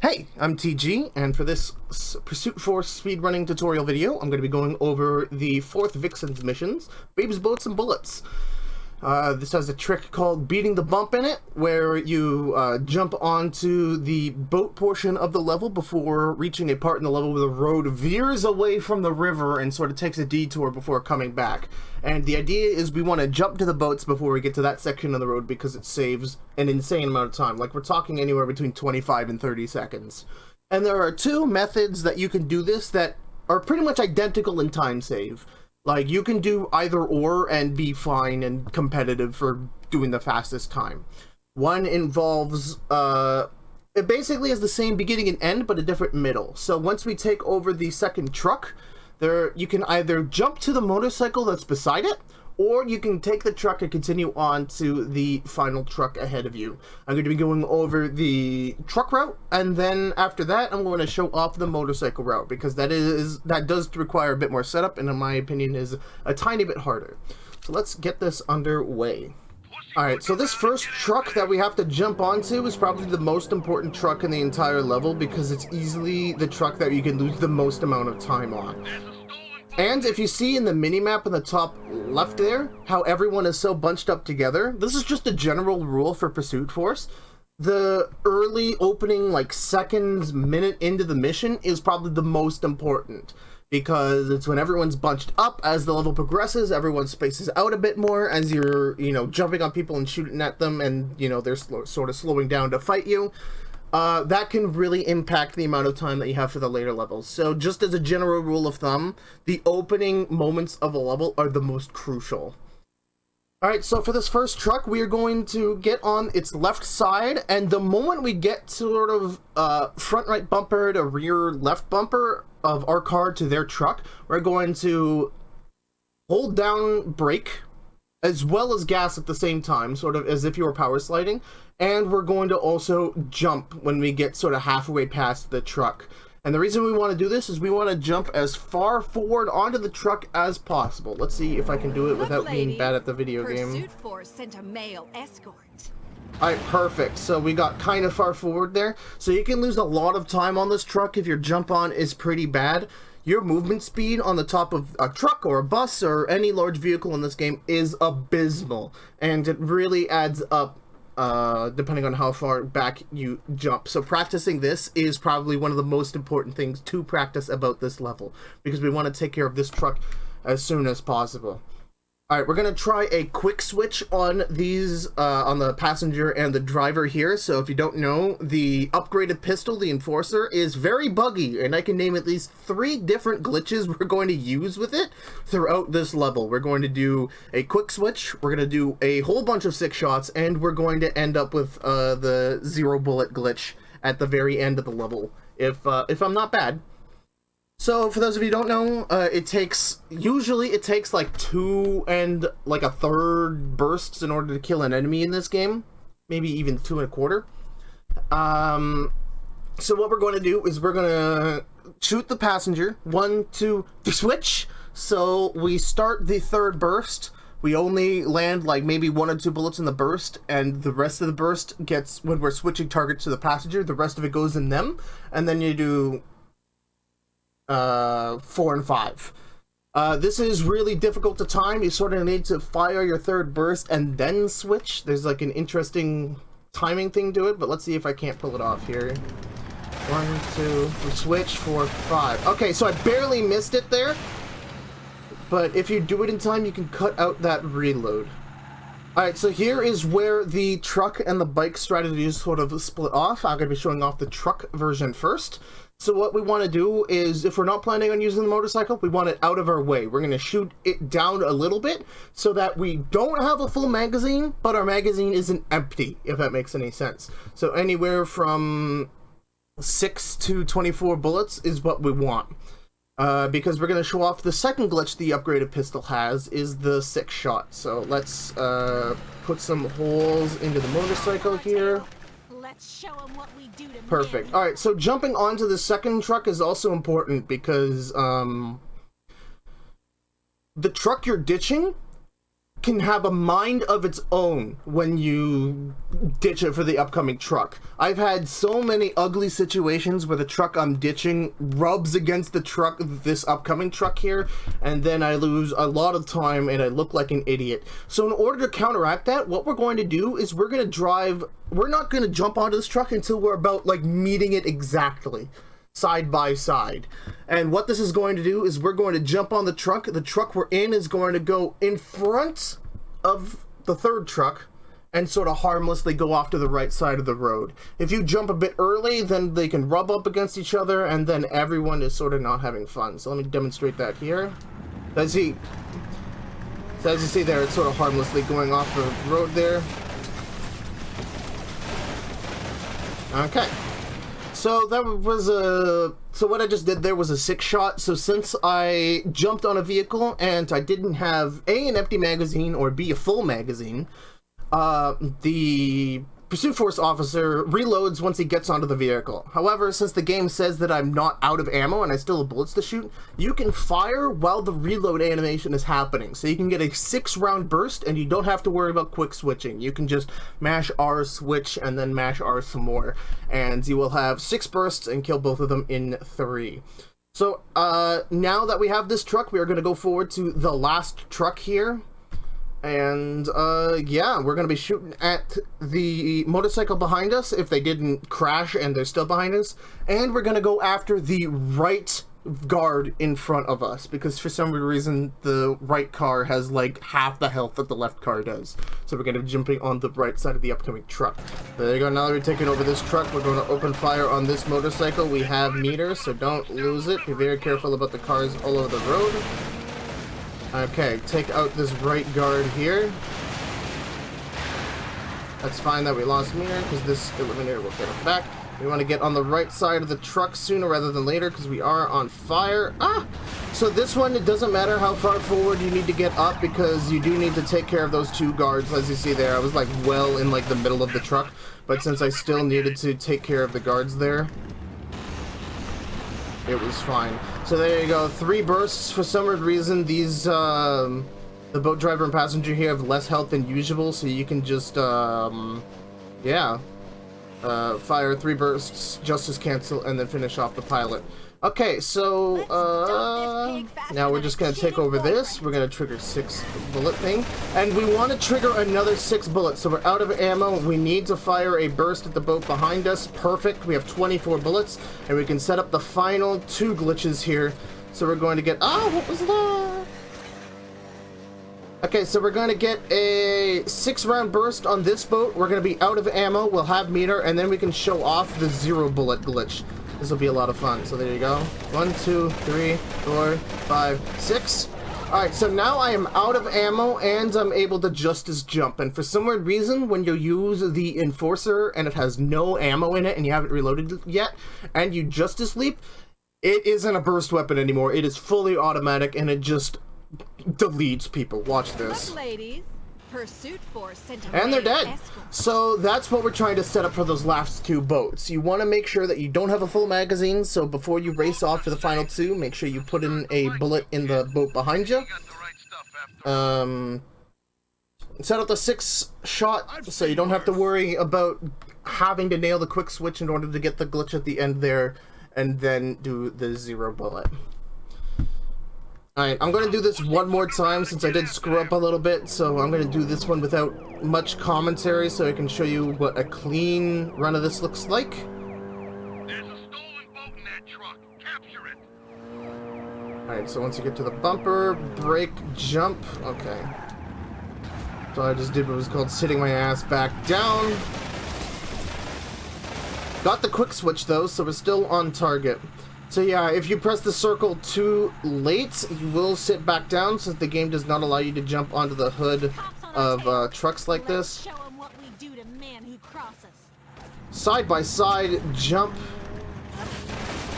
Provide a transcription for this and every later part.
Hey, I'm TG, and for this Pursuit Force speedrunning tutorial video, I'm going to be going over the 4th Vixen's missions, Babes, Boats, and Bullets. This has a trick called Beating the Bump in it, where you jump onto the boat portion of the level before reaching a part in the level where the road veers away from the river and sort of takes a detour before coming back. And the idea is we want to jump to the boats before we get to that section of the road because it saves an insane amount of time. Like, we're talking anywhere between 25 and 30 seconds. And there are 2 methods that you can do this that are pretty much identical in time save. Like, you can do either or and be fine and competitive for doing the fastest time. One involves, it basically has the same beginning and end, but a different middle. So once we take over the second truck, you can either jump to the motorcycle that's beside it, or you can take the truck and continue on to the final truck ahead of you. I'm going to be going over the truck route, and then after that I'm going to show off the motorcycle route, because that does require a bit more setup, and in my opinion is a tiny bit harder. So let's get this underway. Alright, so this first truck that we have to jump onto is probably the most important truck in the entire level, because it's easily the truck that you can lose the most amount of time on. And if you see in the minimap in the top left there, how everyone is so bunched up together, this is just a general rule for Pursuit Force. The early opening, like, seconds, minute into the mission is probably the most important, because it's when everyone's bunched up. As the level progresses, everyone spaces out a bit more as you're, jumping on people and shooting at them, and, they're sort of slowing down to fight you. That can really impact the amount of time that you have for the later levels. So just as a general rule of thumb, the opening moments of a level are the most crucial. Alright, so for this first truck, we are going to get on its left side, and the moment we get sort of front right bumper to rear left bumper of our car to their truck, we're going to hold down brake as well as gas at the same time, sort of as if you were power sliding, and we're going to also jump when we get sort of halfway past the truck. And the reason we want to do this is we want to jump as far forward onto the truck as possible. Let's see if I can do it without being bad at the video game. Pursuit Force sent a male escort. Alright, perfect. So we got kind of far forward there. So you can lose a lot of time on this truck if your jump on is pretty bad. Your movement speed on the top of a truck or a bus or any large vehicle in this game is abysmal, and it really adds up depending on how far back you jump. So practicing this is probably one of the most important things to practice about this level, because we want to take care of this truck as soon as possible. Alright, we're going to try a quick switch on these, on the passenger and the driver here. So if you don't know, the upgraded pistol, the Enforcer, is very buggy, and I can name at least 3 different glitches we're going to use with it throughout this level. We're going to do a quick switch, we're going to do a whole bunch of 6 shots, and we're going to end up with the 0 bullet glitch at the very end of the level, if I'm not bad. So, for those of you who don't know, usually it takes like 2 and like a third bursts in order to kill an enemy in this game. Maybe even 2 1/4. So what we're going to do is we're going to shoot the passenger. 1, 2, switch. So we start the 3rd burst. We only land like maybe 1 or 2 bullets in the burst, and the rest of the burst gets, when we're switching targets to the passenger, the rest of it goes in them. And then you do 4 and 5. This is really difficult to time. You sort of need to fire your 3rd burst and then switch. There's like an interesting timing thing to it, but let's see if I can't pull it off here. 1, 2, switch, 4, 5. Okay, so I barely missed it there, but if you do it in time, you can cut out that reload. Alright, so here is where the truck and the bike strategies sort of split off. I'm going to be showing off the truck version first. So what we want to do is, if we're not planning on using the motorcycle, we want it out of our way. We're going to shoot it down a little bit so that we don't have a full magazine, but our magazine isn't empty, if that makes any sense. So anywhere from 6 to 24 bullets is what we want. Because we're going to show off the second glitch the upgraded pistol has, is the 6 shot. So let's put some holes into the motorcycle here. Let's show 'em what we do to Perfect. men. Alright, so jumping onto the second truck is also important, because the truck you're ditching can have a mind of its own when you ditch it for the upcoming truck. I've had so many ugly situations where the truck I'm ditching rubs against the truck, this upcoming truck here, and then I lose a lot of time and I look like an idiot. So in order to counteract that, what we're going to do is we're not going to jump onto this truck until we're about like meeting it exactly, side by side. And what this is going to do is we're going to jump on the truck we're in is going to go in front of the third truck and sort of harmlessly go off to the right side of the road. If you jump a bit early, then they can rub up against each other and then everyone is sort of not having fun. So let me demonstrate that here. As you see there, it's sort of harmlessly going off the road there. Okay. So that was so what I just did there was a 6-shot. So since I jumped on a vehicle and I didn't have A, an empty magazine, or B, a full magazine, the pursuit force officer reloads once he gets onto the vehicle. However, since the game says that I'm not out of ammo and I still have bullets to shoot, you can fire while the reload animation is happening. So you can get a 6-round burst and you don't have to worry about quick switching. You can just mash R, switch, and then mash R some more. And you will have 6 bursts and kill both of them in 3. So now that we have this truck, we are going to go forward to the last truck here. And yeah, we're gonna be shooting at the motorcycle behind us if they didn't crash and they're still behind us, and we're gonna go after the right guard in front of us because for some reason the right car has like half the health that the left car does. So we're gonna be jumping on the right side of the upcoming truck. There you go. Now that we're taking over this truck, we're going to open fire on this motorcycle. We have meters, so don't lose it. Be very careful about the cars all over the road. Okay, take out this right guard here. That's fine that we lost meter, because this eliminator will get us back. We want to get on the right side of the truck sooner rather than later, because we are on fire. So this one, it doesn't matter how far forward you need to get up, because you do need to take care of those 2 guards. As you see there, I was like well in like the middle of the truck, but since I still needed to take care of the guards there, it was fine. So there you go, 3 bursts. For some reason, these, the boat driver and passenger here have less health than usual, so you can just, yeah, fire 3 bursts, justice cancel, and then finish off the pilot. Okay, so, now we're just gonna take over this. We're gonna trigger 6 bullet thing, and we want to trigger another 6 bullets, so we're out of ammo. We need to fire a burst at the boat behind us. Perfect, we have 24 bullets, and we can set up the final 2 glitches here. So we're going to get, what was that? Okay, so we're going to get a 6-round burst on this boat. We're going to be out of ammo, we'll have meter, and then we can show off the 0 bullet glitch. This will be a lot of fun. So there you go. 1, 2, 3, 4, 5, 6. Alright, so now I am out of ammo and I'm able to justice jump. And for some weird reason, when you use the enforcer and it has no ammo in it and you haven't reloaded yet, and you justice leap, it isn't a burst weapon anymore. It is fully automatic and it just deletes people. Watch this. Look, ladies. Pursuit force sent a and they're male dead. escort. So that's what we're trying to set up for those last 2 boats. You want to make sure that you don't have a full magazine, so before you race off to the final 2, make sure you put in a bullet in the boat behind you. Set up the 6-shot so you don't have to worry about having to nail the quick switch in order to get the glitch at the end there, and then do the 0 bullet. Alright, I'm going to do this one more time since I did screw up a little bit, so I'm going to do this one without much commentary so I can show you what a clean run of this looks like. There's a stolen boat in that truck. Capture it. Alright, so once you get to the bumper, brake, jump. Okay. So I just did what was called sitting my ass back down. Got the quick switch though, so we're still on target. So yeah, if you press the circle too late, you will sit back down since the game does not allow you to jump onto the hood of trucks like this. Side by side jump.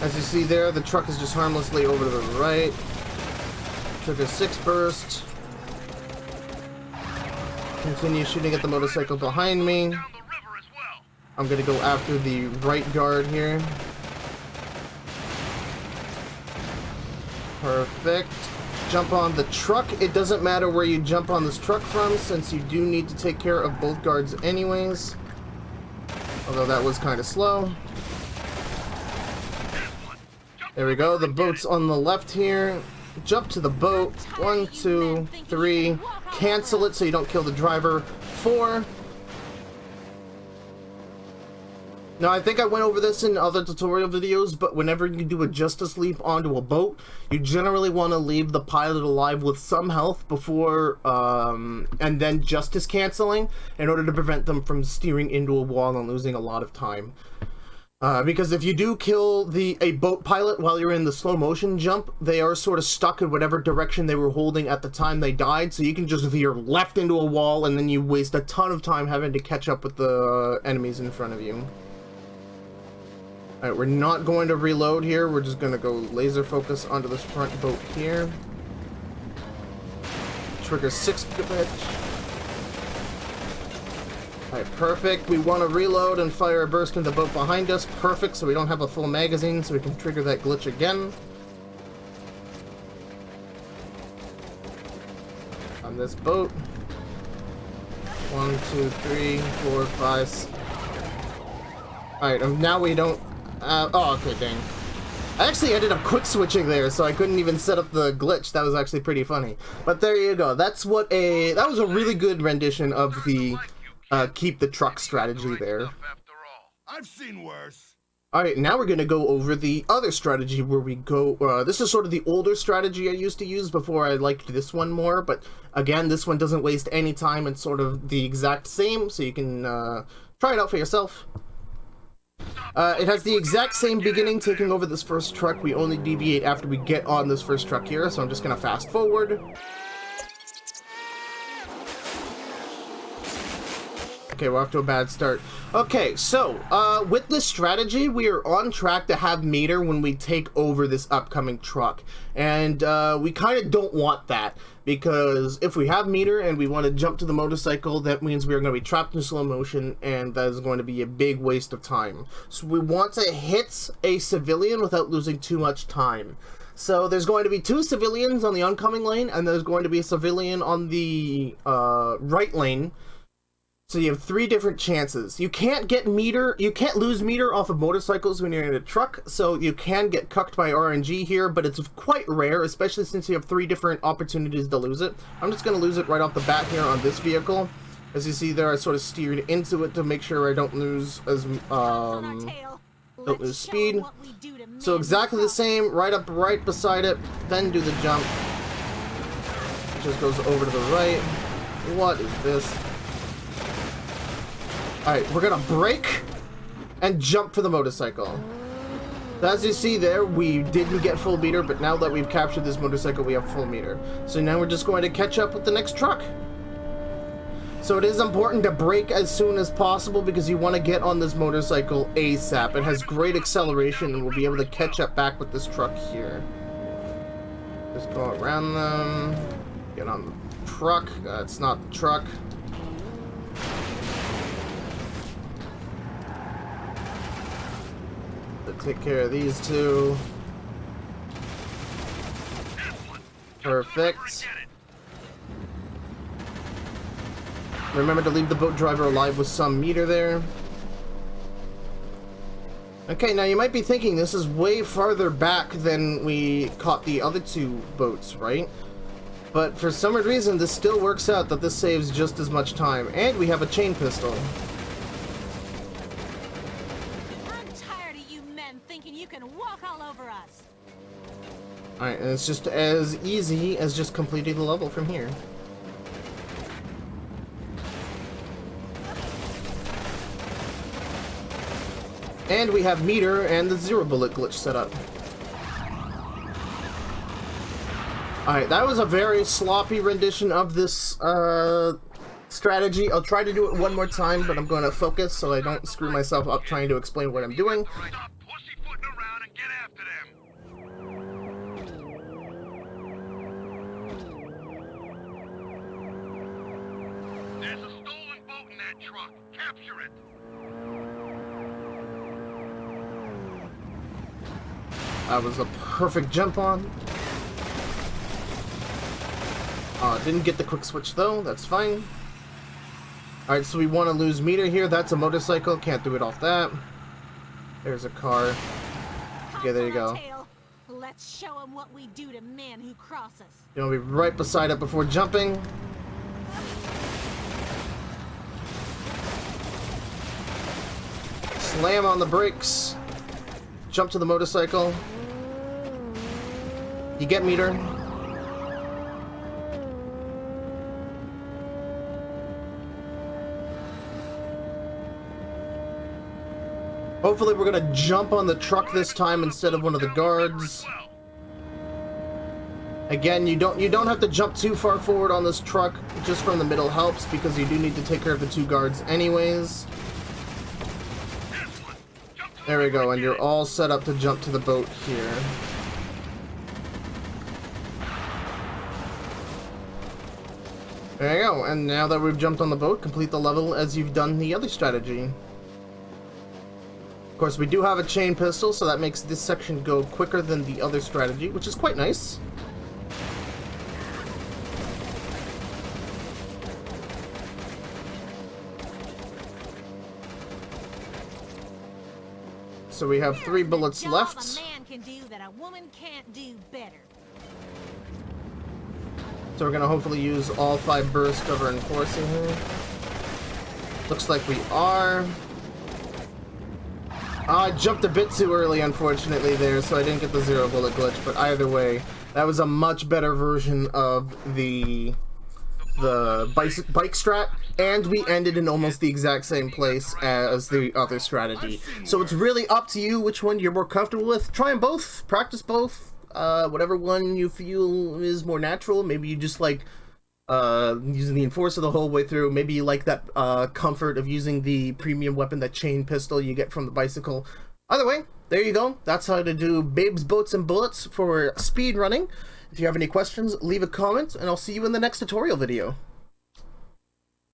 As you see there, the truck is just harmlessly over to the right. Trigger 6 burst. Continue shooting at the motorcycle behind me. I'm gonna go after the right guard here. Perfect. jump on the truck. It doesn't matter where you jump on this truck from, since you do need to take care of both guards anyways. Although that was kind of slow. There we go. The boat's on the left here. Jump to the boat. 1, 2, 3. Cancel it so you don't kill the driver. 4. Now, I think I went over this in other tutorial videos, but whenever you do a Justice Leap onto a boat, you generally want to leave the pilot alive with some health before, and then Justice canceling, in order to prevent them from steering into a wall and losing a lot of time. Because if you do kill a boat pilot while you're in the slow motion jump, they are sort of stuck in whatever direction they were holding at the time they died, so you can just veer left into a wall, and then you waste a ton of time having to catch up with the enemies in front of you. Alright, we're not going to reload here. We're just going to go laser focus onto this front boat here. Trigger 6 gigabit. Alright, perfect. We want to reload and fire a burst into the boat behind us. Perfect, so we don't have a full magazine, so we can trigger that glitch again. On this boat. 1, 2, 3, 4, 5. Alright, now we don't... oh, okay, dang. I actually ended up quick switching there, so I couldn't even set up the glitch. That was actually pretty funny. But there you go. That's what that was a really good rendition of the keep the truck strategy there. I've seen worse. Alright, now we're going to go over the other strategy where we go... this is sort of the older strategy I used to use before I liked this one more, but again, this one doesn't waste any time. It's sort of the exact same, so you can try it out for yourself. It has the exact same beginning, taking over this first truck. We only deviate after we get on this first truck here, so I'm just going to fast forward. Okay, we're off to a bad start. Okay, so, with this strategy, we are on track to have meter when we take over this upcoming truck. And, we kind of don't want that, because if we have meter and we want to jump to the motorcycle, that means we are going to be trapped in slow motion, and that is going to be a big waste of time. So we want to hit a civilian without losing too much time. So there's going to be 2 civilians on the oncoming lane, and there's going to be a civilian on the, right lane. So you have 3 different chances. You can't get meter, you can't lose meter off of motorcycles when you're in a truck, so you can get cucked by RNG here, but it's quite rare, especially since you have 3 different opportunities to lose it. I'm just going to lose it right off the bat here on this vehicle. As you see there, I sort of steered into it to make sure I don't lose as, don't lose speed. So exactly the same, right beside it, then do the jump. It just goes over to the right. What is this? Alright, we're gonna brake and jump for the motorcycle. As you see there, we didn't get full meter, but now that we've captured this motorcycle, we have full meter. So now we're just going to catch up with the next truck. So it is important to brake as soon as possible because you want to get on this motorcycle ASAP. It has great acceleration and we'll be able to catch up back with this truck here. Just go around them, get on the truck. It's not the truck. Take care of these 2. Perfect. Remember to leave the boat driver alive with some meter there. Okay, now you might be thinking this is way farther back than we caught the other 2 boats, right? But for some reason, this still works out that this saves just as much time. And we have a chain pistol. Alright, and it's just as easy as just completing the level from here. And we have meter and the 0 bullet glitch set up. Alright, that was a very sloppy rendition of this strategy. I'll try to do it one more time, but I'm going to focus so I don't screw myself up trying to explain what I'm doing. Stop pussyfooting around and get after them. There's a stolen boat in that truck. Capture it. That was a perfect jump on. Didn't get the quick switch though, that's fine. Alright, so we want to lose meter here. That's a motorcycle, can't do it off that. There's a car. Okay, there you go. Let's show him what we do to men who cross us. You want to be right beside it before jumping. Slam on the brakes. Jump to the motorcycle. You get meter. Hopefully we're gonna jump on the truck this time instead of one of the guards. Again, you don't have to jump too far forward on this truck. Just from the middle helps because you do need to take care of the two guards anyways. There we go, and you're all set up to jump to the boat here. There you go, and now that we've jumped on the boat, complete the level as you've done the other strategy. Of course, we do have a chain pistol, so that makes this section go quicker than the other strategy, which is quite nice. So we have 3 bullets left. A man can do that a woman can't do better. So we're gonna hopefully use all 5 bursts of reinforcing here. Looks like we are. I jumped a bit too early, unfortunately, there, so I didn't get the 0 bullet glitch, but either way, that was a much better version of the bike strat, and we ended in almost the exact same place as the other strategy. So it's really up to you which one you're more comfortable with. Try them both, practice both, whatever one you feel is more natural. Maybe you just like using the Enforcer the whole way through. Maybe you like that comfort of using the premium weapon, that chain pistol you get from the bicycle. Either way, there you go. That's how to do Babes, Boats, and Bullets for speed running. If you have any questions, leave a comment, and I'll see you in the next tutorial video.